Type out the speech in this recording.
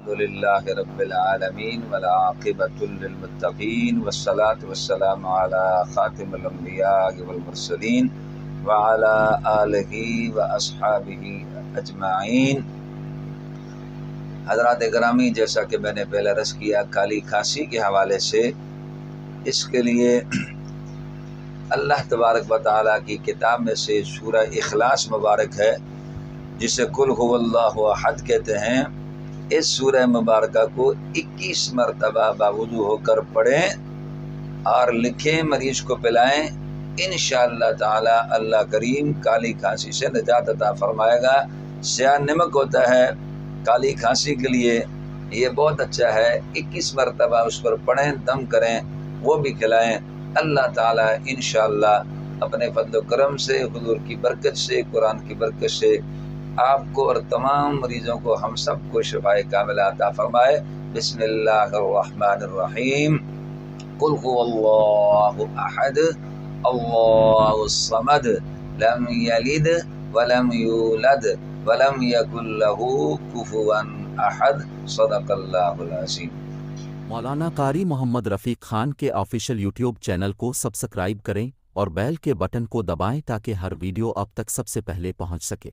الحمدللہ رب العالمین والعاقبۃ للمتقین والصلاة والسلام علی خاتم الانبیاء والمرسلین وعلی آلہ واصحابہ اجمعین۔ حضرات گرامی، جیسا کہ میں نے پہلے عرض کیا، کالی کھانسی کے حوالے سے اس کے لیے اللہ تبارک و تعالیٰ کی کتاب میں سے سورہ اخلاص مبارک ہے، جسے قل هو اللہ احد کہتے ہیں۔ اس سورہ مبارکہ کو 21 مرتبہ باوضو ہو کر پڑھیں اور لکھیں، مریض کو پلائیں، انشاءاللہ تعالی اللہ کریم کالی کھانسی سے نجات عطا فرمائے گا۔ سیاہ نمک ہوتا ہے کالی کھانسی کے لیے، یہ بہت اچھا ہے، 21 مرتبہ اس پر پڑھیں، دم کریں، وہ بھی کھلائیں۔ اللہ تعالی انشاءاللہ اپنے فضل و کرم سے، حضور کی برکت سے، قرآن کی برکت سے آپ کو اور تمام مریضوں کو، ہم سب کو شفاء کاملہ عطا فرمائے۔ بسم اللہ الرحمن الرحیم۔ قل هو اللہ احد اللہ الصمد لم یلد ولم یولد ولم یکن له کفوا احد۔ صدق اللہ العظیم۔ مولانا قاری محمد رفیق خان کے آفیشیل یوٹیوب چینل کو سبسکرائب کریں اور بیل کے بٹن کو دبائیں تاکہ ہر ویڈیو اب تک سب سے پہلے پہنچ سکے۔